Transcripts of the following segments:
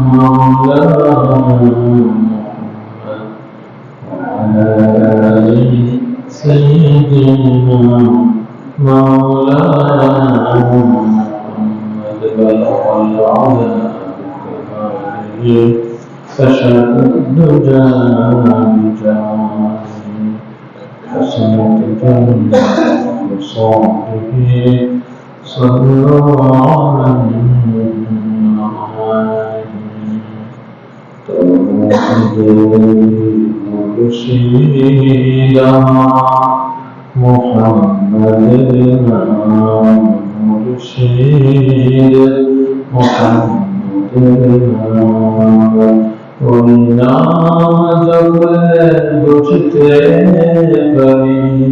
وعلى آل سيدنا مولانا محمد بلغ العلا بكماله كشف الدجى بجماله حسنت جنة وصحبه صلوا عليه توحد مرشدنا محمدنا مرشد محمدنا وإنا बुझते कभी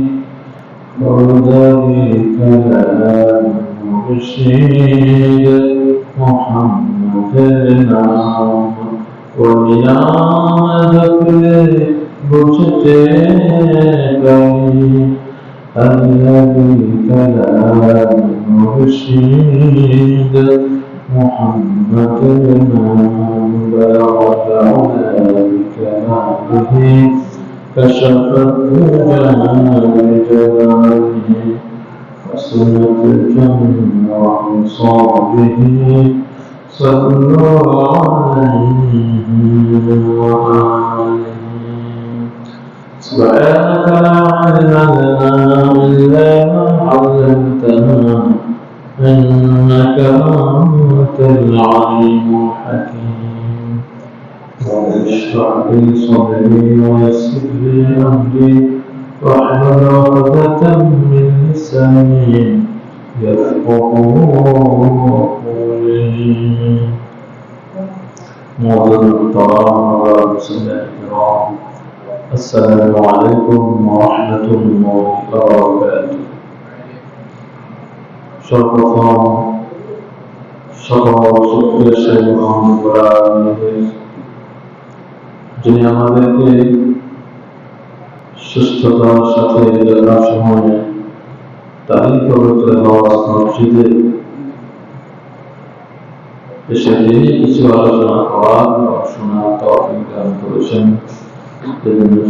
खुदाई कलाम मुर्शिद मोहम्मद नाम वलिया बुझते कभी अल्लाही कलाम मुर्शिद मोहम्मद नाम बलग़ بكماله كشف الدجى بجلاله وسنة الجنة وانصابه صلوا عليه وآله سبحانك لا علم لنا إلا ما علمتنا إنك أنت العليم الحكيم واشرح لي صدري ويسر لي أمري واحلل عقدة من لساني يفقهوا قولي معظم الكرام والمسلمين الكرام السلام عليكم ورحمة الله وبركاته সর্বপ্রথম সকল শুকরিয়া সেই মহান রব্বুল যিনি আমাদেরকে সুস্থতার সাথে যথাসময়ে তারই পবিত্র নামাজ মসজিদে এসে যিনি কিছু আলোচনা করার বা শোনার তৌফিক দান করেছেন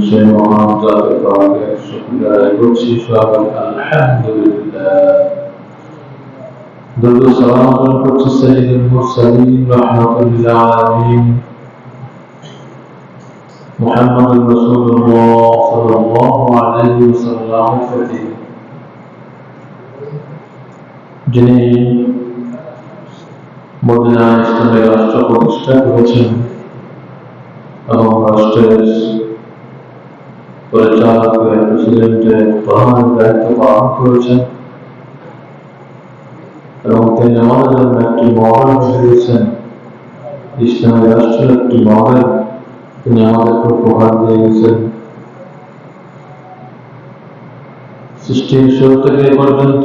সেই মহান জাতের পাকের শুকরিয়া আদায় করছি সবাই আলহামদুলিল্লাহ درود السلام على سيد المرسلين رحمة للعالمين محمد رسول الله صلى الله عليه وسلم যিনি মদিনা ইসলামের রাষ্ট্র প্রতিষ্ঠা করেছেন এবং রাষ্ট্রের পরিচালকের প্রেসিডেন্টের প্রধান দায়িত্ব পালন করেছেন এবং তিনি আমাদের জন্য একটি মডেল হয়ে দিয়েছেন ইসলামী রাষ্ট্রের একটি মডেল তিনি আমাদেরকে উপহার দিয়ে গেছেন সৃষ্টির শুরু থেকে এ পর্যন্ত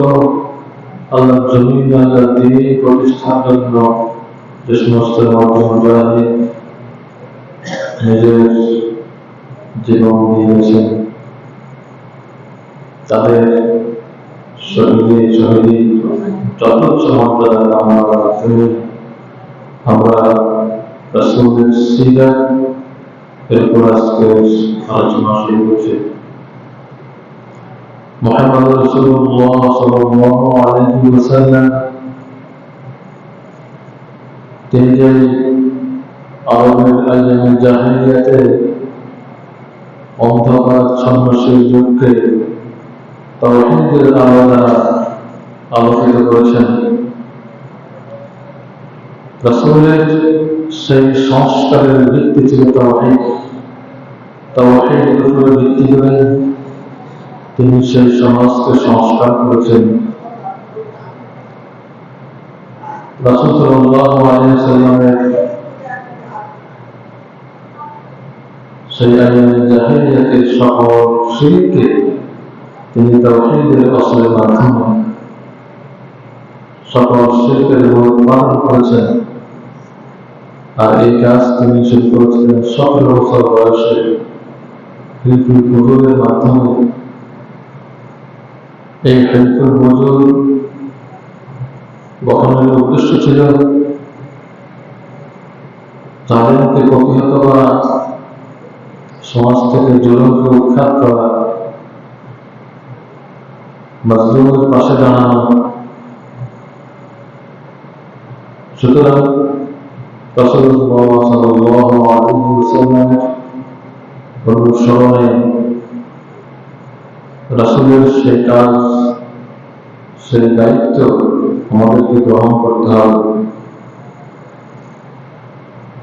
আল্লাহ জমিন আল্লাহ দিন প্রতিষ্ঠার জন্য যে সমস্ত মুজাহিদ নিজের জীবন দিয়েছেন তাদের শহীদ যথেচ্ছ মর্যাদা কামনা করতে আমরা রাসূলের সিরাত এরপর আজকে আলোচনা শুরু করছি মুহাম্মদ রাসূলুল্লাহ সাল্লাল্লাহু আলাইহি ওয়াসাল্লাম তিনি যে আরবের আইয়ামে জাহিলিয়াতে অন্ধকারাচ্ছন্ন সেই যুগকে তাওহীদের আলো দ্বারা আলোকিত করেছেন রাসূলের সেই সংস্কারের ভিত্তি ছিল তাওহীদের উপরে ভিত্তি করে তিনি সেই সমাজকে সংস্কার করেছেন রাসূল সাল্লাল্লাহু আলাইহি ওয়াসাল্লামের সেই আইয়ামে জাহিলিয়াতের সকল শিরককে তিনি তাওহীদের আসলের মাধ্যমে সকল শিরকের মূলোৎপাদন করেছেন আর এই কাজ তিনি শুরু করেছিলেন 17 বছর বয়সে হিলফুল ফুজুলের মাধ্যমে এই হিলফুল ফুজুল গঠনের উদ্দেশ্য ছিল জালেমকে প্রতিহত করা, সমাজ থেকে জুলুমকে উৎখাত করা, মাজলুমের পাশে দাঁড়ানো। সুতরাং রাসূলুল্লাহ সাল্লাল্লাহু আলাইহি ওয়াসাল্লামের অনুসরণে রাসূলের সেই কাজ, সেই দায়িত্ব আমাদেরকে গ্রহণ করতে হবে।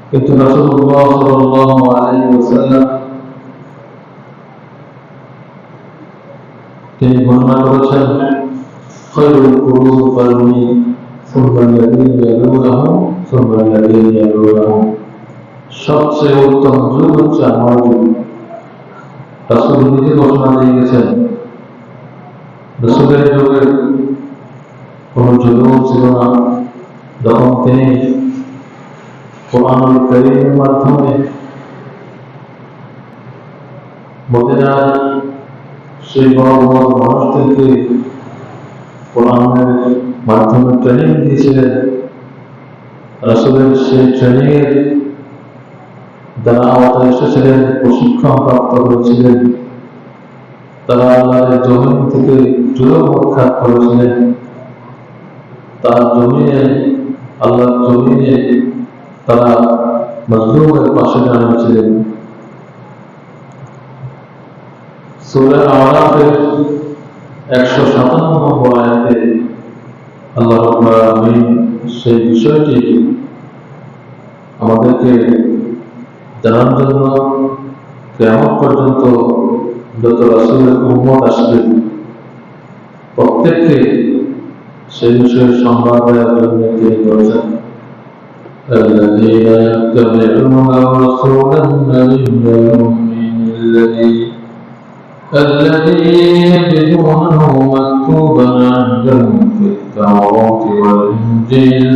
কিন্তু রাসূলুল্লাহ সাল্লাল্লাহু আলাইহি ওয়াসাল্লাম তিনি বর্ণনা করেছেন, খায়রুল কুরুনি কারনি সুম্মা আল্লাযীনা ইয়ালুনাহুম সুম্মা আল্লাযীনা ইয়ালুনাহুম, সবচেয়ে উত্তম যুগ হচ্ছে আমার যুগ। রাসূল নিজে ঘোষণা দিয়ে গেছেন, রাসূলের যুগে কোনো জুলুম ছিল না। যখন তিনি কোরআনুল কারীমের মাধ্যমে মদিনার সেই বড় বড় মানুষদেরকে কোরআনের মাধ্যমে ট্রেনিং দিয়েছিলেন, রাসূলের সেই ট্রেনিংয়ের যারা আওতায় এসেছিলেন, প্রশিক্ষণ প্রাপ্ত হয়েছিলেন, তারা আল্লাহর জমিন থেকে জুলুম উৎখাত করেছিলেন। তার জমিনে, আল্লাহর জমিনে তারা মাজলুমের পাশে দাঁড়িয়েছিলেন। সূরা আরাফের 157 নম্বর আয়াতে আল্লাহ রাব্বুল আলামিন সেই বিষয়টি আমাদেরকে জানার জন্য কিয়ামত পর্যন্ত যত রাসূলের উম্মত আসবে প্রত্যেককে সেই বিষয়ে সংবাদ দেওয়ার জন্য তিনি বলেছেন, الذين يتبعون الرسول النبي الذي يجدونه مكتوبا عندهم في التوراة والإنجيل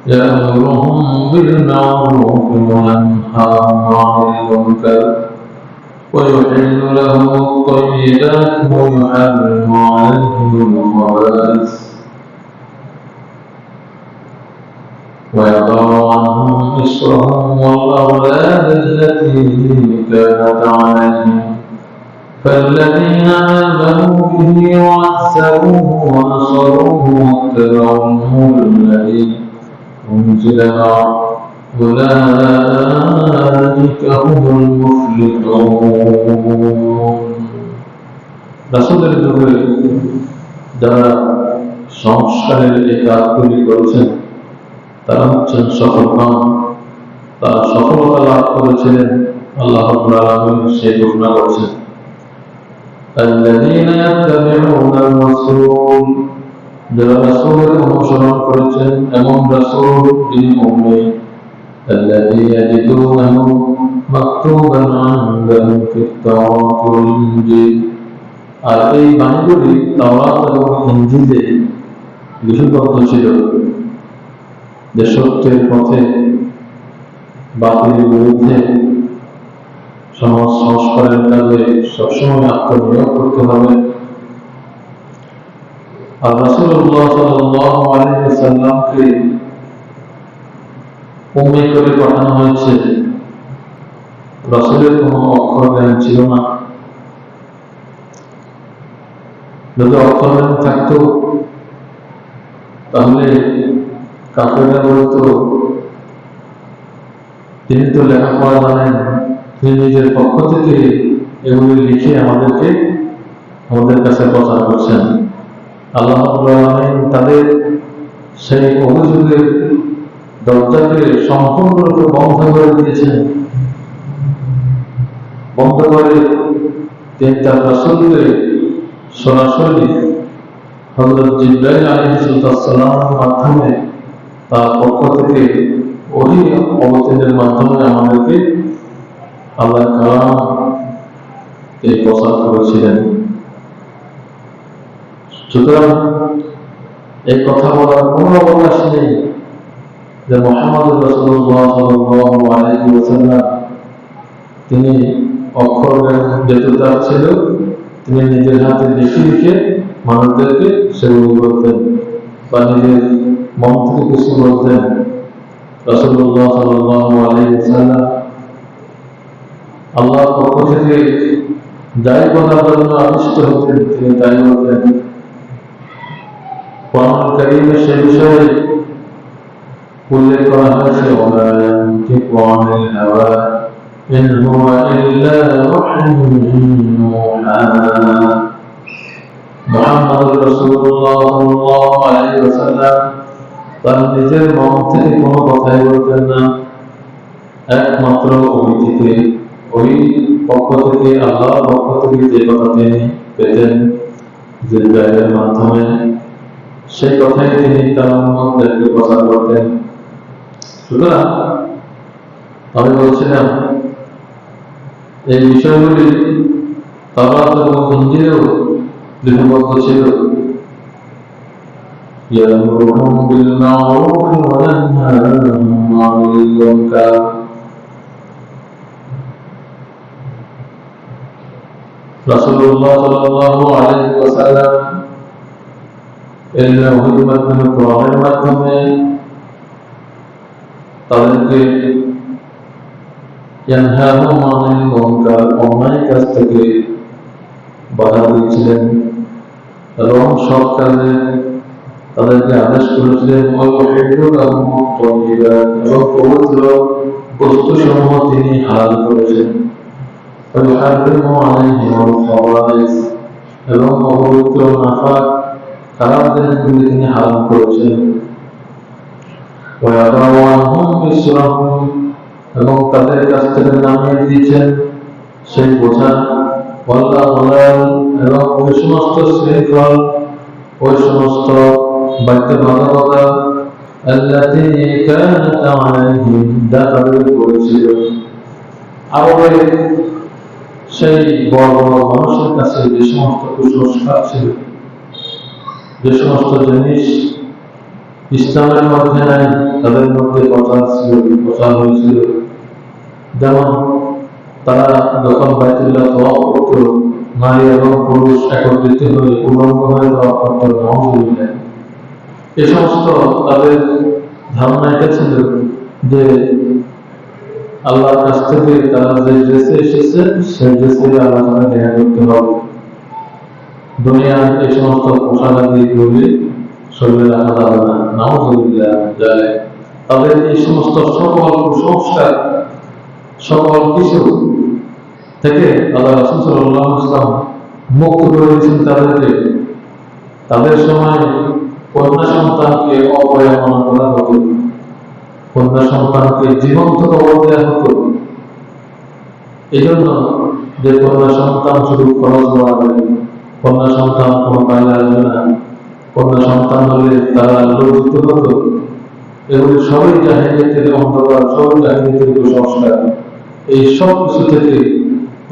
يأمرهم بالمعروف وينهاهم عن المنكر ويحل لهم الطيبات ويحرم عليهم الخبائث ويضع عنهم إصرهم والأغلال التي كانت عليهم فالذين آمنوا به وعزروه ونصروه واتبعوا النور الذي أنزل معه أولئك هم المفلحون। রাসূলের যুগে যারা সংস্কারের এই কাজগুলি করেছেন তারা হচ্ছেন সফল হন, তারা সফলতা লাভ করেছিলেন। আল্লাহ রাব্বুল আলামিন সেই ঘোষণা করেছেন, الذين يتبعون الرسول, যারা রাসূলের অনুসরণ করেছেন এমন রাসূল যিনি উম্মি, الذي يجدونه مكتوبا عندهم في التوراة والإنجيل, আর এই বাণীগুলি তাওরাত এবং ইনজিলে লিপিবদ্ধ ছিল। যে সত্যের পথে বাতিলের বিরুদ্ধে সমাজ সংস্কারের কাজে সবসময় আত্মনিয়োগ করতে হবে। আর রাসূলুল্লাহ সাল্লাল্লাহু আলাইহি ওয়াসাল্লামকে উম্মি করে পাঠানো হয়েছে। রাসূলের কোনো অক্ষর জ্ঞান ছিল না। যদি অক্ষর জ্ঞান থাকতো তাহলে কাফেররা বলতো, তিনি তো লেখাপড়া জানেন, তিনি নিজের পক্ষ থেকে এগুলি লিখে আমাদের কাছে প্রচার করছেন। আল্লাহ রাব্বুল আলামিন তাদের সেই অভিযোগের দরজাকে সম্পূর্ণরূপে বন্ধ করে দিয়েছেন। বন্ধ করে তিনি তার রাসূলকে সরাসরি হযরত জিবরাইল আলাইহিস সালামের মাধ্যমে তার পক্ষ থেকে ওহী অবতীর্ণের মাধ্যমে আমাদেরকে আল্লাহর কালাম তিনি প্রচার করেছিলেন। সুতরাং এই কথা বলার কোনো অবকাশ নেই যে মুহাম্মদ রাসূলুল্লাহ সাল্লাল্লাহু আলাইহি ওয়াসাল্লাম তিনি অক্ষর যেতে চাচ্ছিল, তিনি নিজের হাতে লিখে লিখে মানুষদেরকে সেগুলো করতেন বা নিজের মন থেকে কিছু বলতেন। রাসূলুল্লাহ সাল্লাল্লাহু আলাইহি ওয়াসাল্লাম আল্লাহর পক্ষ থেকে যাই বলার জন্য আদিষ্ট হতেন তিনি তাই বলতেন। কোরআন কারীমে সে বিষয়ে উল্লেখ করা হয়েছে ওয়া ইয়ানতিকু আনিল হাওয়া ইন হুয়া ইল্লা ওয়াহয়ুন ইউহা। মুহাম্মদুর রাসূলুল্লাহ সাল্লাল্লাহু আলাইহি ওয়াসাল্লাম তার নিজের মন থেকে কোনো কথাই বলতেন না, একমাত্র ওই পক্ষ থেকে আল্লাহর পক্ষ থেকে যে কথা তিনি পেতেন জিবরাইলের মাধ্যমে সেই কথাই তিনি তার উম্মতদেরকে প্রচার করতেন। সুতরাং আমি বলছিলাম এই বিষয়গুলি তাওরাত এবং ইনজিলেও লিপিবদ্ধ ছিল। ইয়ামুরুহুম বিল মা'রুফ ওয়া ইয়ানহাহুম আনিল মুনকার। রাসূলুল্লাহ সাল্লাল্লাহু আলাইহি ওয়াসাল্লাম এর ওহীর মাধ্যমে কোরআনের মাধ্যমে তাদেরকে ইয়ানহাহুম আনিল মুনকার অন্যায় কাজ থেকে বাধা দিয়েছিলেন এবং সৎ কাজে তাদেরকে আদেশ করেছিলেন। এবং পবিত্র বস্তুসমূহ তিনি হালাল করেছেন এবং অপবিত্র নাফাক খারাপ জিনিসগুলি তিনি হারাম করেছেন। এবং তাদের কাছ থেকে নামিয়ে দিয়েছেন সেই বোঝা এবং ওই সমস্ত শৃঙ্খল ওই সমস্ত বাধ্যবাধকতা যা তাদের করেছিল। আরবে সেই বড় বড় মানুষের কাছে যে সমস্ত কুসংস্কার ছিল, যে সমস্ত জিনিস ইসলামের মধ্যে নাই তাদের মধ্যে প্রচার হয়েছিল। যেমন তারা যখন বাইতুল্লাহ তওয়াফ করত, নারী এবং পুরুষ একত্রিত হয়ে উলঙ্গ হয়ে তওয়াফ করত, নাউযুবিল্লাহ। এই সমস্ত তাদের ধারণা এটা ছিল যে আল্লাহর কাছ থেকে তারা যে ড্রেসে এসেছে সেই ড্রেসে আল্লাহর সাথে দেখা করতে হবে। দুনিয়ার এই সমস্ত পোশাকাদিগুলি শরীরে রাখা যাবে না, নাউযুবিল্লাহ। তাদের এই সমস্ত সকল কুসংস্কার সকল কিছু থেকে আল্লাহ রাসূল সাল্লাল্লাহু আলাইহি ওয়াসাল্লাম মুক্ত করে দিয়েছেন তাদেরকে। তাদের সময় কন্যা সন্তানকে অপয়ামনা করা হতো, কন্যা সন্তানকে জীবন্ত কবর দেওয়া হতো। এই জন্য যে কন্যা সন্তান শুধু খরচ বাড়াবে, কন্যা সন্তান কোনো কাজে আসবে না, কন্যা সন্তান হলে তারা লজ্জিত হতো, এগুলি সবই জাহিলিয়াতের অন্ধকার, সবই জাহিলিয়াতের কুসংস্কার। এই সব কিছু থেকে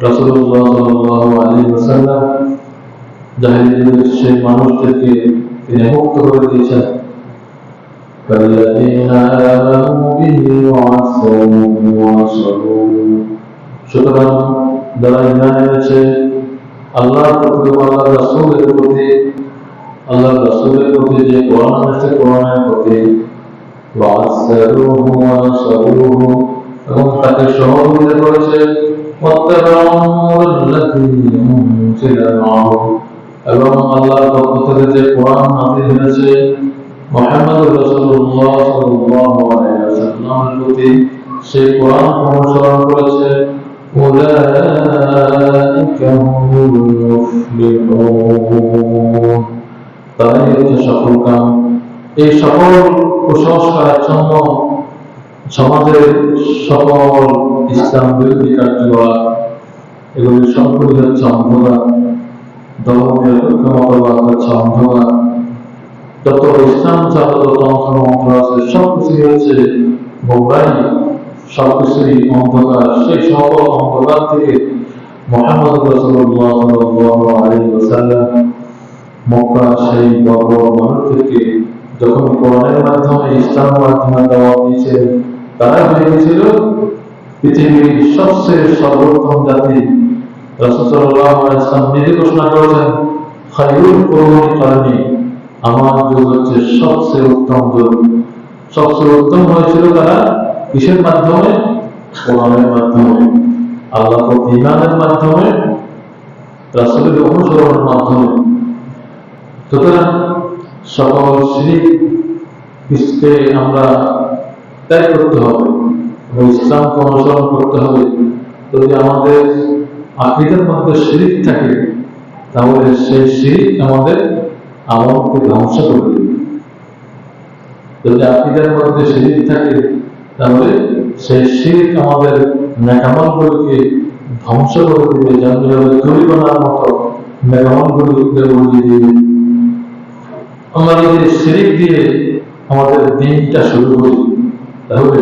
রাসূলুল্লাহ সাল্লাল্লাহু আলাইহি ওয়াসাল্লাম জাহিলিয়াতের সেই মানুষদেরকে তিনি মুক্ত করে দিয়েছেন। সুতরাং যারা ঈমান এনেছে আল্লাহর প্রতি, আল্লাহর রাসূলের প্রতি যে কোরআন আছে কোরআনের প্রতি এবং তাকে সহযোগিতা করেছে, এবং আল্লাহর পক্ষ থেকে যে কোরআন নাযিল হয়েছে মুহাম্মদ রাসূলুল্লাহ সাল্লাল্লাহু আলাইহি ওয়াসাল্লামের প্রতি সেই কোরআন অনুসরণ করেছে, উলাইকা হুমুল মুফলিহুন, তারাই হচ্ছে সফলকাম। এই সকল কুসংস্কারাচ্ছন্ন সমাজের সকল ইসলাম বিরোধী কার্যকলাপ এগুলি সবগুলি হচ্ছে অন্ধকার। ধর্মনিরপেক্ষ মতবাদ হচ্ছে অন্ধকার। যত ইসলাম ছাড়া যত তন্ত্র আছে সবকিছু হচ্ছে গোমরাহি, সবকিছুই অন্ধকার। সেই সকল অন্ধকার থেকে মুহাম্মদ রাসূলুল্লাহ সাল্লাল্লাহু আলাইহি ওয়াসাল্লাম মক্কার সেই বড় বড় মানুষদেরকে যখন কোরআনের মাধ্যমে ইসলামের মাধ্যমে দাওয়াত দিয়েছিলেন, তারা হয়ে গেছিল পৃথিবীর সবচেয়ে সর্বোত্তম জাতি। রাসূল সাল্লাল্লাহু আলাইহি ওয়াসাল্লাম নিজে ঘোষণা করেছেন, খায়রুল কুরুনি কারনি, আমার যুগ হচ্ছে সবচেয়ে উত্তম যুগ। সবচেয়ে উত্তম হয়েছিল তারা কিসের মাধ্যমে? কোরআনের মাধ্যমে, আল্লাহর প্রতি ঈমানের মাধ্যমে, রাসূলের অনুসরণের মাধ্যমে। সুতরাং সকল শিরককে আমরা ত্যাগ করতে হবে এবং ইসলামকে অনুসরণ করতে হবে। যদি আমাদের আকীদার মধ্যে শিরক থাকে, তাহলে সেই শিরক আমাদের আমলকে ধ্বংস করে দেবে। যদি আকীদার মধ্যে শিরক থাকে, তাহলে সেই শিরক আমাদের নেক আমলগুলোকে ধ্বংস করে দিবে, যেভাবে ধূলিকণার মতো নেক আমলগুলোকে উড়িয়ে দিবে। আমরা যদি শিরক দিয়ে আমাদের দিনটা শুরু করি, তাহলে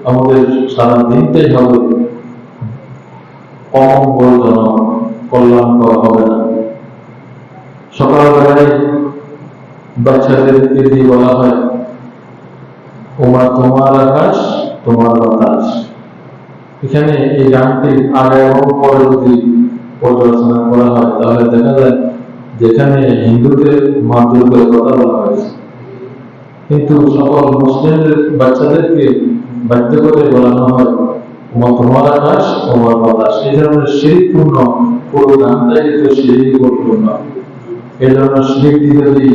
আমাদের সারা দিনটাই হবে অমঙ্গলজনক, কল্যাণকর হবে না। সকালবেলায় বাচ্চাদেরকে দিয়ে বলা হয়, ওমা তোমার আকাশ তোমার বাতাস। এখানে এই গানটি আগে এবং পরে যদি পর্যালোচনা করা হয়, তাহলে দেখা যায় যেখানে হিন্দুদের মাতৃত্বের কথা বলা হয়েছে, কিন্তু সকল মুসলিমদের বাচ্চাদেরকে বাধ্য করে বলানো হয় তোমার আকাশ তোমার বাতাস। এই ধরনের শিরকপূর্ণ পুরো গানটাই কিন্তু শিরকপূর্ণ। এই ধরনের শিরক দিয়ে যদি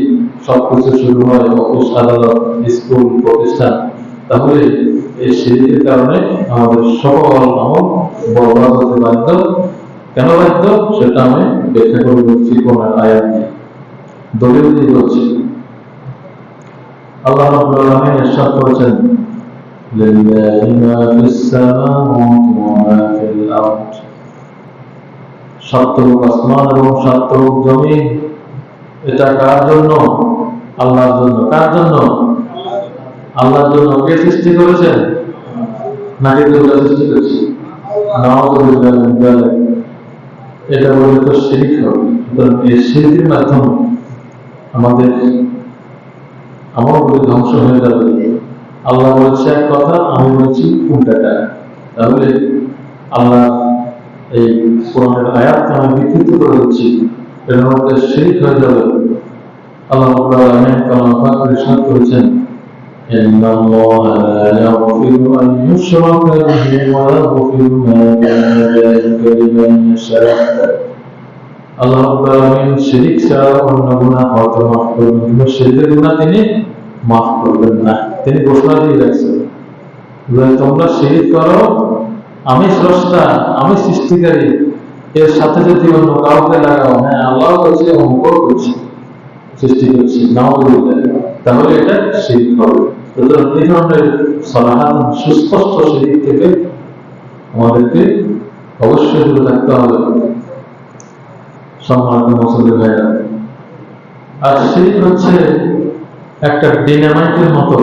সবকিছু শুরু হয়, অফিস আদালত স্কুল প্রতিষ্ঠান, তাহলে এই শিরকের কারণে আমাদের সকল আমল বরবাদ হতে বাধ্য। কেন বাধ্য সেটা আমি ব্যাখ্যা করে বলছি কোরআনের আয়াত দিয়ে, দলিল দিয়ে বলছি। আল্লাহ রাব্বুল আলামিন ইরশাদ করেছেন, লিল্লাহি মা ফিস সামাওয়াতি ওয়া মা ফিল আরদ। সাতরূপ আসমান এবং সাতরূপ জমিন, এটা কার জন্য? আল্লাহর জন্য। কার জন্য? আল্লাহর জন্য। কে সৃষ্টি করেছেন? নাকি দুর্গা সৃষ্টি করেছে? নাউযুবিল্লাহি মিন যালিক। এটা বলে তো শিরক হবে। সুতরাং এই শিরকের মাধ্যমে আমাদের আমলগুলো ধ্বংস হয়ে যাবে। আল্লাহ বলছে এক কথা, আমি বলছি উল্টাটা। তাহলে আল্লাহ এই কোরআনের আয়াতকে আমি বিকৃত করে দিচ্ছি, এর মধ্যে শিরক হয়ে যাবে। আল্লাহ রাব্বুল আলামিন কালাম পাক ইরশাদ করেছেন, ইন্নাল্লাহা লা ইয়াগফিরু আন ইউশরাকা বিহি ওয়া ইয়াগফিরু মা দুনা যালিকা লিমান ইয়াশা। আল্লাহ রাব্বুল আলামিন শিরক ছাড়া অন্য গুনাহ হয়তো মাফ করবেন, কিন্তু শিরকের গুনাহ তিনি মাফ করবেন না। তিনি ঘোষণা দিয়ে রাখছেন যে তোমরা শিরক করো, আমি স্রষ্টা, আমি সৃষ্টিকারী, এর সাথে যদি অন্য কাউকে লাগাও, হ্যাঁ আল্লাহ করছে, অঙ্ক করছে, সৃষ্টি করছে, নাউযুবিল্লাহ, তাহলে এটা শিরক হবে। সুতরাং এই ধরনের সরাহাত সুস্পষ্ট শিরক থেকে আমাদেরকে অবশ্যই দূরে থাকতে হবে। সম্মানিত মুসলিম ভাইরা, আর শিরক হচ্ছে একটা ডিনামাইটের মতো,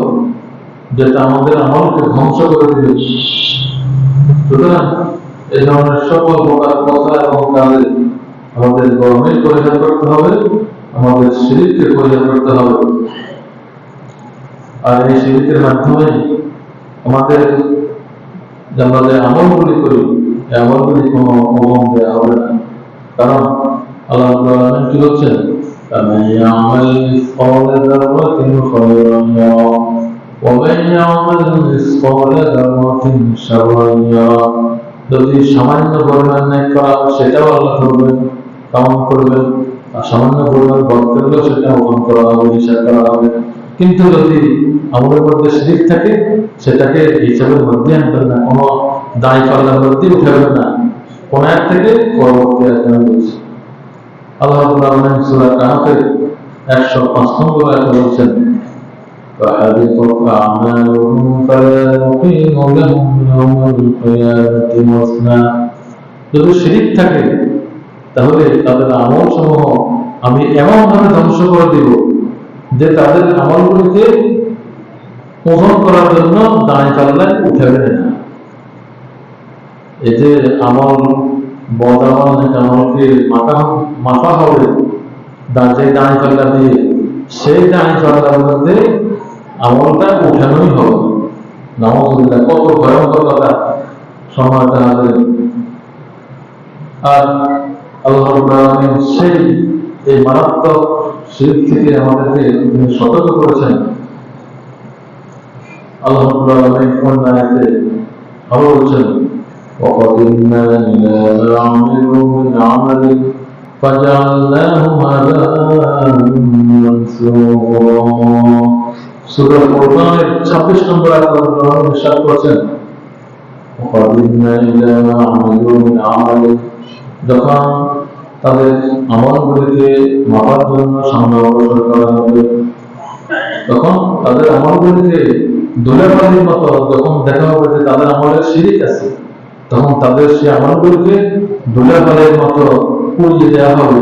যেটা আমাদের আমলকে ধ্বংস করে দিবে। সুতরাং এই ধরনের সকল প্রকার কথা এবং কাজে আমাদের গরমিল পরিহার করতে হবে, আমাদের শিরককে পরিহার করতে হবে। আর এই শিরকের মাধ্যমে আমাদের আমরা যে আমলগুলি করি, এই আমলগুলি কোনো ওজন দেওয়া হবে না। কারণ আল্লাহ রাব্বুল আলামিন কি বলছেন, فمن يعمل مثقال ذرة خيرا يره ومن يعمل مثقال ذرة شرا يره। যদি সামান্য পরিমাণ নেক করা হয়, সেটাও আল্লাহ করবেন, কামনা করবেন, আর সামান্য পরিমাণ বদ করলেও সেটা ওজন করা হবে, হিসাব করা হবে। কিন্তু যদি আমলের মধ্যে শিরক থাকে, সেটাকে হিসাবের মধ্যে আনবেন না, কোনো দায় পাল্লার মধ্যে উঠাবেন না। কোন আয়াত থেকে? পরবর্তী আয়াতে বলছি। আল্লাহ রাব্বুল আলামিন সূরা কাহফের 105 নম্বর আয়াতে বলছেন, فَحَبِطَتْ أَعْمَالُهُمْ فَلَا نُقِيمُ لَهُمْ يَوْمَ الْقِيَامَةِ وَزْنًا। যদি শিরক থাকে, তাহলে তাদের আমল সমূহ আমি এমন ভাবে ধ্বংস করে দিব যে তাদের আমলগুলিকে ওজন করার জন্য দাঁড়ায় পাল্লায় উঠাবে না। এই যে আমল, বদ আমল, আমলকে মাপা হবে যে দাঁড়ায় পাল্লা দিয়ে, সেই দাঁড়ায় পাল্লার মধ্যে আমলটা উঠানোই হবে। নাউযুবিল্লাহ, কত ভয়ঙ্কর কথা সময়টা হবে। আর আল্লাহ রাব্বুল আলামিন সেই এই মারাত্মক শিরক থেকে আমাদেরকে তিনি সতর্ক করেছেন। আল্লাহ রাব্বুল আলামিন কোন আয়াতে আরো বলছেন وَقَدِمْنَا إِلَى مَا عَمِلُوا مِنْ عَمَلٍ فَجَعَلْنَاهُ هَبَاءً مَنثُورًا। সূরা ফুরকানের 26 নম্বর আয়াতে আল্লাহ ইরশাদ করেছেন وَقَدِمْنَا إِلَى مَا عَمِلُوا مِنْ عَمَلٍ, যখন তাদের আমলগুলিকে মাপার জন্য সামনে অগ্রসর করা হবে, তখন তাদের আমলগুলিকে ধুলাবালির মতো যখন দেখা হবে যে তাদের আমলের শিরিক আছে, তখন তাদের সেই আমলগুলিকে ধুলাবালির মতো পুড়িয়ে দেওয়া হবে।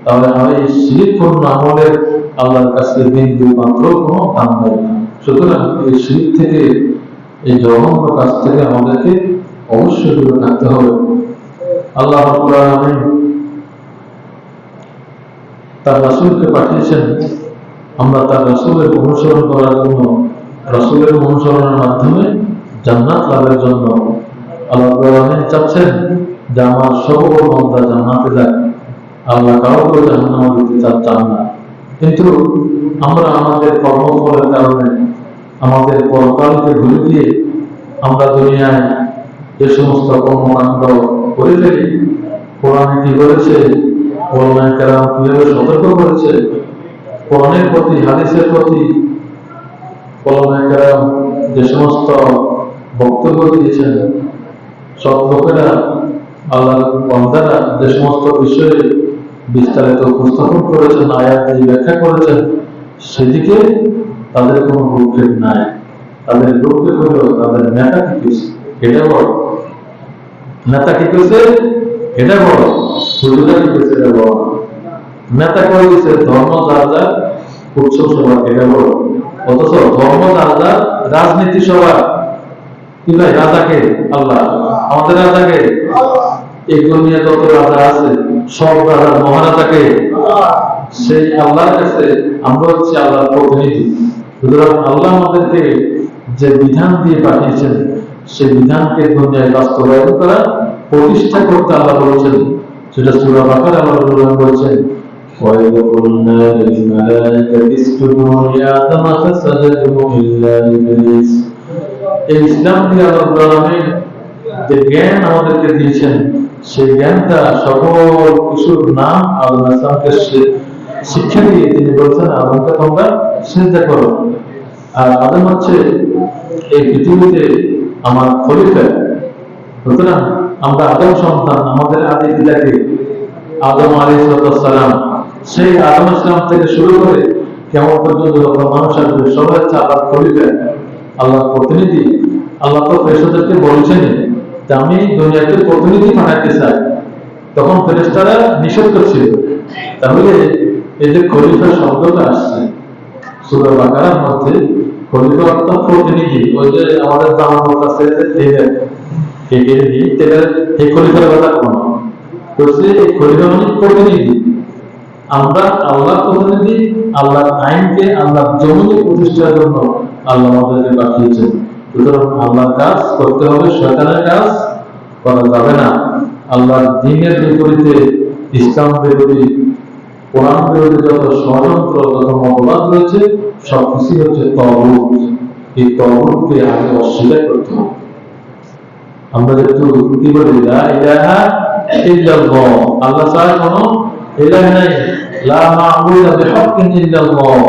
তাহলে আমার এই শিরিকপূর্ণ আমলের আল্লাহর কাছে বিন্দু মাত্র কোনো দাম নেই। সুতরাং এই শিরিক থেকে, এই জঘন্য কাজ থেকে আমাদেরকে অবশ্যই দূরে থাকতে হবে। আল্লাহ রাব্বুল আলামিন তার রাসূলকে পাঠিয়েছেন আমরা তার রাসূলের অনুসরণ করার জন্য, রাসূলের অনুসরণের মাধ্যমে জান্নাত লাভের জন্য। আল্লাহ রাব্বুল আলামিন চাচ্ছেন যে আমার সকল বান্দা জান্নাতে যাক। আল্লাহ কাউকে জাহান্নামে দিতে চান না। কিন্তু আমরা আমাদের কর্মফলের কারণে, আমাদের পরকালকে ভুলে গিয়ে আমরা দুনিয়ায় যে সমস্ত কর্মকাণ্ড করে ফেলি, কোরআনে কি বলেছে, ওলামায়ে কেরাম কিভাবে সতর্ক করেছে, কোরআনের প্রতি, হাদিসের প্রতি ওলামায়ে কেরাম যে সমস্ত বক্তব্য দিয়েছেন, সব লোকেরা, আল্লাহর বান্দারা যে সমস্ত বিষয়ে বিস্তারিত উপস্থাপন করেছেন, আয়াত দিয়ে ব্যাখ্যা করেছেন, সেদিকে তাদের কোনো ভ্রুক্ষেপ নাই। তাদের ভ্রুক্ষেপ হলো তাদের নেতা কি করেছে এটা বড়, নেতা কি করেছে এটা বড়, হুজুরা কি করেছে এটা বড়। নেতা করে দিয়েছে ধর্ম যার যার, উৎসব সভা এটা বড়। অথচ ধর্ম যার যার, রাজনীতি সভা কি ভাই, রাজাকে আল্লাহ, আমাদের রাজাকে, এই দুনিয়া যত রাজা আছে সব রাজার মহারাজাকে, সেই আল্লাহর কাছে আমরা হচ্ছে আল্লাহর প্রতিনিধি। সুতরাং আল্লাহ আমাদেরকে যে বিধান দিয়ে পাঠিয়েছেন, সেই বিধানকে দুনিয়ায় বাস্তবায়ন করা, প্রতিষ্ঠা করতে আল্লাহ বলেছেন। সেটা সূরা বাকারা আল্লাহ বলেছেন وَإِذْ قُلْنَا لِلْمَلَائِكَةِ اسْجُدُوا لِآدَمَ فَسَجَدُوا إِلَّا إِبْلِيسَ। এই ইসলাম দিয়ে আল্লাহ আলামিন যে জ্ঞান আমাদেরকে দিয়েছেন, সেই জ্ঞানটা সকল কিছুর নাম আদম আলাইহিসসালামকে শিক্ষা দিয়ে তিনি বলছেন আদমকে তোমরা সিজদা করো। আর আদম হচ্ছে এই পৃথিবীতে আমার খলিফা। সুতরাং আমরা আদম সন্তান, আমাদের আদি পিতাকে আদম আলাইহিস সালাম, সেই আদম ইসলাম থেকে শুরু করে কেমন পর্যন্ত যত মানুষ আসবে সবাই হচ্ছে আল্লাহর খলিফা, আল্লাহর প্রতিনিধি। আল্লাহ তো ফেরেশতাদেরকে বলছেন যে আমি দুনিয়াতে প্রতিনিধি পাঠাতে চাই, তখন ফেরেশতারা নিষেধ করছিল। তাহলে এই যে খলিফা শব্দটা আসছে সূরা বাকারার মধ্যে, খলিফা অর্থ প্রতিনিধি। ওই যে আমাদের জামানত আছে এই খলিফার কথা কোন বলছে, এই খলিফা মানে প্রতিনিধি। আমরা আল্লাহর প্রতিনিধি, আল্লাহর আইনকে, আল্লাহর জমিনে প্রতিষ্ঠার জন্য আল্লাহ আমাদেরকে পাঠিয়েছেন। সুতরাং আল্লাহর কাজ করতে হবে, শয়তানের কাজ করা যাবে না। আল্লাহর দ্বীনের বিপরীতে, ইসলাম বিরোধী, কোরআন বিরোধী যত ষড়যন্ত্র, যত মতবাদ রয়েছে, সবকিছুই হচ্ছে তাগুত। এই তাগুতকে আগে অস্বীকার করতে হবে। আমরা যেহেতু কি বলি লা ইলাহা ইল্লাল্লাহ, আল্লাহ ছাড়া কোনো ইলাহ নাই, লা মা'বুদা বিহাক্কিন ইল্লাল্লাহ,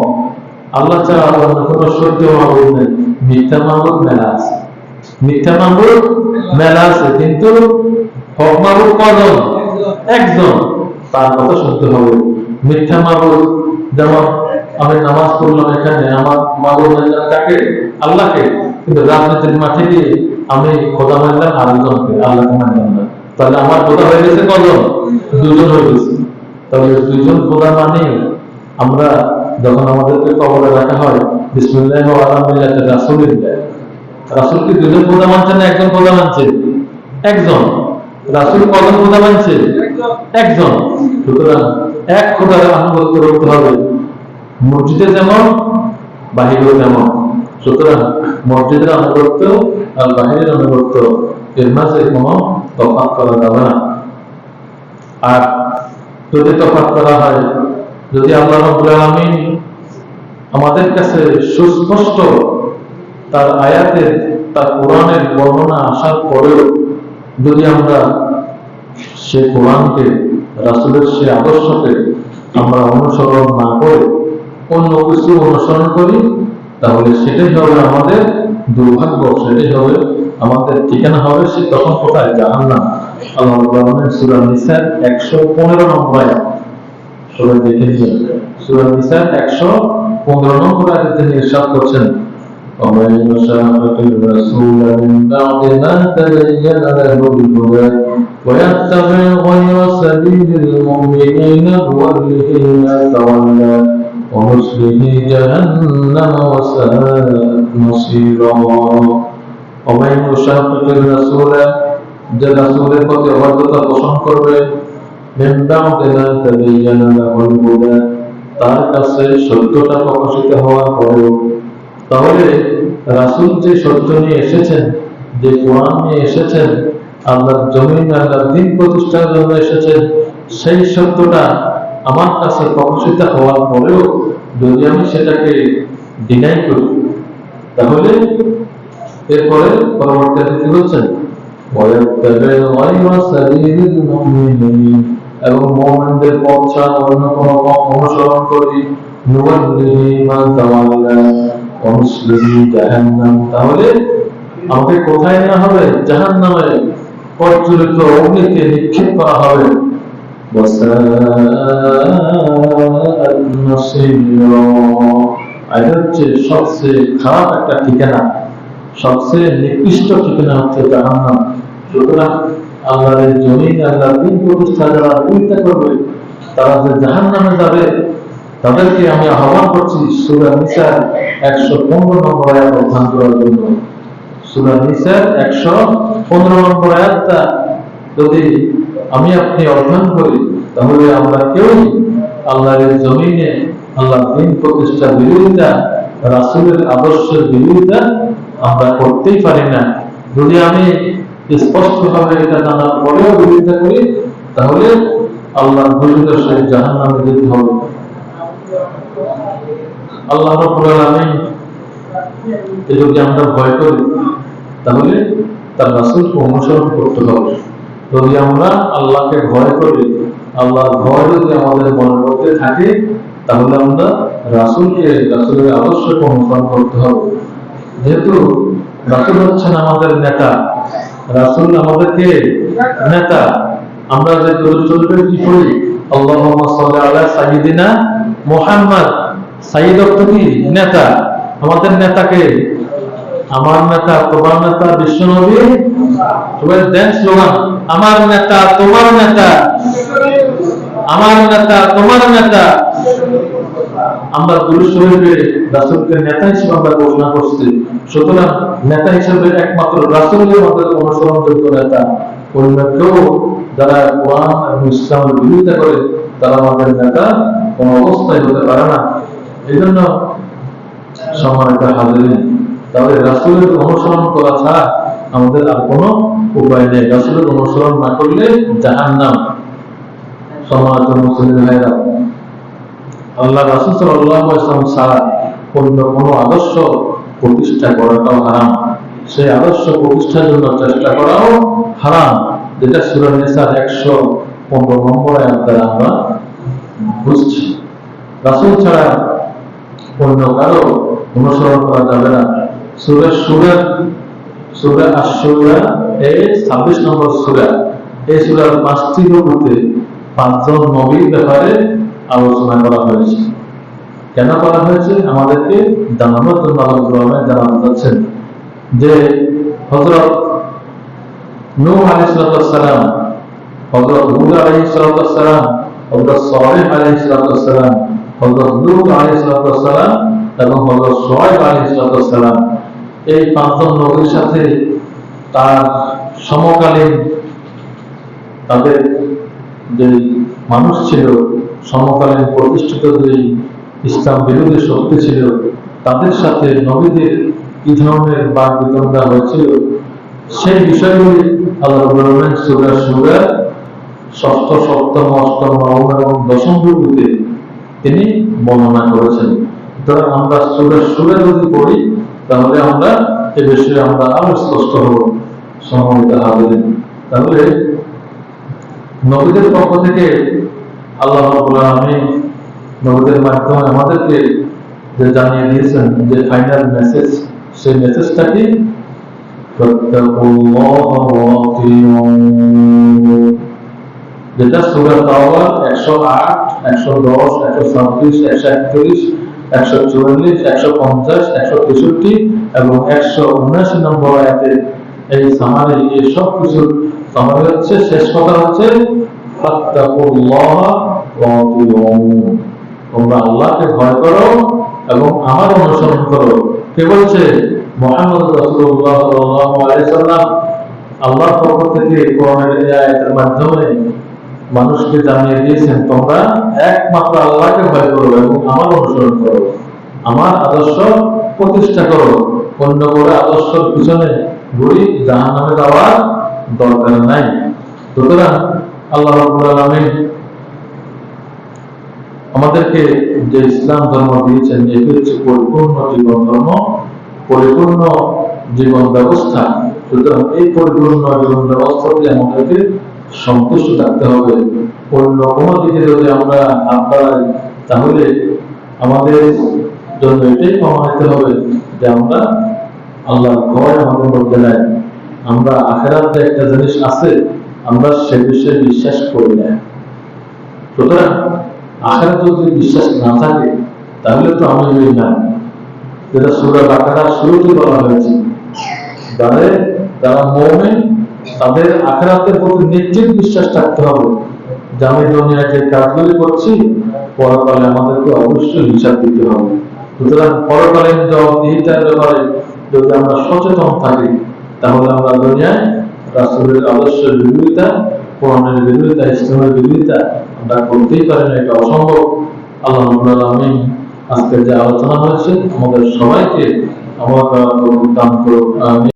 আল্লাহ ছাড়া অন্য কোনো সত্য মাবুদ নেই। মিথ্যা মাবুদ মেলা আছে, মিথ্যা মাবুদ মেলা আছে, কিন্তু হক মাবুদ কজন? একজন, তার কথা শুনতে হবে। মিথ্যা মাবুদ, যেমন আমি নামাজ পড়লাম, এখানে আমার মাবুদ মানলাম কাকে? আল্লাহকে, কিন্তু রাজনীতির মাঠে গিয়ে আমি খোদা মানলাম আরেকজনকে, আল্লাহকে মানলাম না। তাহলে আমার খোদা হয়ে গেছে কজন? দুজন হয়ে গেছে। তাহলে দুইজন খোদা মানে আমরা যখন আমাদেরকে কবরে রাখা হয় বিসমিল্লাহ ওয়া আলা মিল্লাতি রাসূলিল্লাহ, রাসূল কি দুজন খোদা মানছে না একজন খোদা মানছে? একজন। রাসূল কজন খোদা মানছে? একজন। সুতরাং এক খোদার আনুগত্য করতে হবে, মসজিদে যেমন বাহিরেও তেমন। সুতরাং মসজিদের আনুগত্য আর বাহিরের আনুগত্য, এর মাঝে কোনো তফাৎ করা যাবে না। আর যদি তফাৎ করা হয়, যদি আল্লাহ রাব্বুল আলামিন আমাদের কাছে সুস্পষ্ট তার আয়াতের তার কোরআনের বর্ণনা আসার পরেও যদি আমরা সে কোরআনকে, রাসূলের সে আদর্শকে আমরা অনুসরণ না করে অন্য কিছু অনুসরণ করি, তাহলে সেটাই হবে আমাদের দুর্ভাগ্য, সেটাই হবে আমাদের ঠিকানা, হবে সে তখন কোথায়? জাহান্নাম। আল্লাহ রাব্বুল আলামিন সূরা নিসার 115 নম্বর আয়াত, সবাই দেখে নিন। সূরা নিসার 115 নম্বর আয়াতে তিনি ইরশাদ করছেন, ومن يشاقق الرسول من بعد ما تبين له الهدى ويتبع غير سبيل المؤمنين نوله ما تولى ونصله جهنم وساءت مصيرا। ومن يشاقق الرسول, যে রাসূলের প্রতি অবাধ্যতা পোষণ করবে, من بعد ما تبين له الهدى, তার কাছে সত্যটা প্রকাশিত হওয়ার পরেও, তাহলে রাসূল যে সত্য নিয়ে এসেছেন, যে কোরআন নিয়ে এসেছেন, আল্লাহর জমিনে আল্লাহর দ্বীন প্রতিষ্ঠার জন্য এসেছেন, সেই সত্যটা আমার কাছে প্রকাশিত হওয়ার পরেও যদি আমি সেটাকে ডিনাই করি, তাহলে এরপরে পরবর্তী কি হচ্ছেন, এবং মুমিনদের পথ ছাড়া অন্য কোনো পথ অনুসরণ করি, নুওয়াল্লিহি মা তাওয়াল্লা ওয়া নুসলিহি জাহান্নাম, তাহলে আমাকে কোথায় নেওয়া হবে? জাহান্নামে প্রজ্বলিত অগ্নিতে নিক্ষেপ করা হবে। এটা হচ্ছে সবচেয়ে খারাপ একটা ঠিকানা, সবচেয়ে নিকৃষ্ট ঠিকানা হচ্ছে জাহান্নাম। সুতরাং আল্লাহর জমিনে আল্লাহর দ্বীন প্রতিষ্ঠা যারা বিরোধিতা করবে, তারা যে জাহান্নামে যাবে, তাদেরকে আমি আহ্বান করছি সূরা নিসার 115 নম্বর আয়াত অধ্যয়ন করার জন্য। সূরা নিসার 115 নম্বর আয়াতটা যদি আমি আপনি অধ্যয়ন করি, তাহলে আমরা কেউ আল্লাহর জমিনে আল্লাহর দ্বীন প্রতিষ্ঠার বিরোধিতা, রাসূলের আদর্শের বিরোধিতা আমরা করতেই পারি না। যদি আমি স্পষ্টভাবে এটা জানার পরেও বিরোধিতা করি, তাহলে আল্লাহর ঘোষিত সেই জাহান্নামে যেতে হবে। আল্লাহ রাব্বুল আলামিন যদি আমরা ভয় করি, তাহলে তার রাসূলকে অনুসরণ করতে হবে। যদি আমরা আল্লাহকে ভয় করি, আল্লাহর ভয় যদি আমাদের মনের মধ্যে থাকে, তাহলে আমরা রাসূলকে, রাসূলের আদর্শকে অনুসরণ করতে হবে। যেহেতু রাসূল হচ্ছেন আমাদের নেতা, রাসূল আমাদেরকে নেতা, আমরা যে চলবে কি করি, আল্লাহুম্মা সাল্লি আলা সাইয়্যিদিনা মুহাম্মদ। সাইয়্যিদ অর্থ কি? নেতা। আমাদের নেতাকে, আমার নেতা, তোমার নেতা বিশ্বনবী। সবাই দেন স্লোগান, আমার নেতা তোমার নেতা, আমার নেতা তোমার নেতা। আমরা দুরূদ শরীফে রাসূলকে নেতা হিসেবে আমরা ঘোষণা করছি। সুতরাং নেতা হিসেবে একমাত্র রাসূলের আমাদের অনুসরণযোগ্য নেতা। অন্য কেউ যারা কোরআন এবং ইসলামের বিরোধিতা করে, তারা আমাদের নেতা কোনো অবস্থায় হতে পারে না। এই জন্য সম্মানিত হাজিরিন, তাহলে রাসূলের অনুসরণ করা ছাড়া আমাদের আর কোনো উপায় নেই। রাসূলের অনুসরণ না করলে জাহান্নাম। সম্মানিত মুসলিম ভাইরা, আল্লাহ রাসূল সাল্লাল্লাহু আলাইহি ওয়াসাল্লাম ছাড়া অন্য কোনো আদর্শ প্রতিষ্ঠা করাটাও হারাম, সেই আদর্শ প্রতিষ্ঠার জন্য চেষ্টা করাও হারাম, যেটা সূরা নিসার 115 নম্বর আয়াত দ্বারা আমরা বুঝছি। রাসূল ছাড়া অন্য কারো অনুসরণ করা যাবে না। সূরা আশ-শূরা এর 26 নম্বর সূরা, এই সূরার 5টি রূপে 5 জন নবীর ব্যাপারে আলোচনা করা হয়েছে। কেন করা হয়েছে? আমাদেরকে জানানোর জন্য আল্লাহ জানানো যাচ্ছেন যে হযরত নূহ আলাইহিস সালাম, হযরত হুদ আলাইহিস সালাম, হযরত সালেহ আলাইহিস সালাম, হযরত লূত আলাইহিস সালাম এবং হযরত শুআয়ব আলাইহিস সালাম, এই 5 জন নবীর সাথে তার সমকালীন তাদের যে মানুষ ছিল, সমকালীন প্রতিষ্ঠিত যে ইসলাম বিরোধী শক্তি ছিল, তাদের সাথে নবীদের কি ধরনের বাক বিতণ্ডা হয়েছিল, সেই বিষয়গুলি আল্লাহ রাব্বুল আলামিন সূরা শুরা 6ষ্ঠ, 7ম, 8ম, 9ম এবং 10ম রূপে তিনি বর্ণনা করেছেন। সুতরাং আমরা সূরা শুরা যদি পড়ি, তাহলে আমরা এ বিষয়ে আমরা আরো স্পষ্ট হব। সম্মানিত হাজিরিন, তাহলে নবীদের পক্ষ থেকে আল্লাহ রাব্বুল আলামিন নবীদের মাধ্যমে আমাদেরকে যে জানিয়ে দিয়েছেন যে ফাইনাল মেসেজ, সেই মেসেজটা কি? যেটা সূরা তাওবা 108, 110, 126, 141, 144, 150, 163 এবং 179 নম্বর আয়াতে এই সামারি, এই সব কিছু সামারি হচ্ছে, শেষ কথা হচ্ছে ফাত্তাকুল্লাহ ওয়া আতিউন, তোমরা আল্লাহকে ভয় করো এবং আমার অনুসরণ করো। কে বলছে? মুহাম্মদ রাসূলুল্লাহ সাল্লাল্লাহু আলাইহি সাল্লাম আল্লাহর পক্ষ থেকে কোরআনের এই আয়াতের মাধ্যমে মানুষকে জানিয়ে দিয়েছেন, তোমরা একমাত্র আল্লাহকে ভয় করো এবং আমার অনুসরণ করো, আমার আদর্শ প্রতিষ্ঠা করো, অন্য করে আদর্শের পিছনে ঘুরি জাহান্নামে যাওয়ার দরকার নাই। সুতরাং আল্লাহ রাব্বুল আলামিন আমাদেরকে যে ইসলাম ধর্ম দিয়েছেন, এটি হচ্ছে পরিপূর্ণ জীবন ধর্ম, পরিপূর্ণ জীবন ব্যবস্থা। সুতরাং এই পরিপূর্ণ জীবন ব্যবস্থাতে আমাদেরকে সন্তুষ্ট থাকতে হবে। অন্য কোনো দিকে যদি আমরা হাত বাড়াই, তাহলে আমাদের জন্য এটাই প্রমাণিত হবে যে আমরা আল্লাহর ভয় আমাদের মধ্যে নাই। আমরা আখিরাতে একটা জিনিস আছে, আমরা সে বিষয়ে বিশ্বাস করি না। সুতরাং আখিরাতে যদি বিশ্বাস না থাকে, তাহলে তো আমি না, যেটা সূরা বাকারার শুরুতে বলা হয়েছে, যারা মুমিন তাদের আখিরাতের প্রতি নিশ্চিত বিশ্বাস থাকতে হবে যে আমি দুনিয়ায় যে কাজগুলি করছি, পরকালে আমাদেরকে অবশ্যই হিসাব দিতে হবে। সুতরাং পরকালীন জবাবদিহিতার ব্যাপারে যদি আমরা সচেতন থাকি, তাহলে আমরা দুনিয়ায় রাসূলের আদর্শের বিরোধিতা, কোরআনের বিরোধিতা, ইসলামের বিরোধিতা আমরা করতেই পারি না, এটা অসম্ভব। আল্লাহ রাব্বুল আলামিন আজকে যে আলোচনা হয়েছে আমাদের সবাইকে আমল করার তৌফিক দান করুন। আমিন।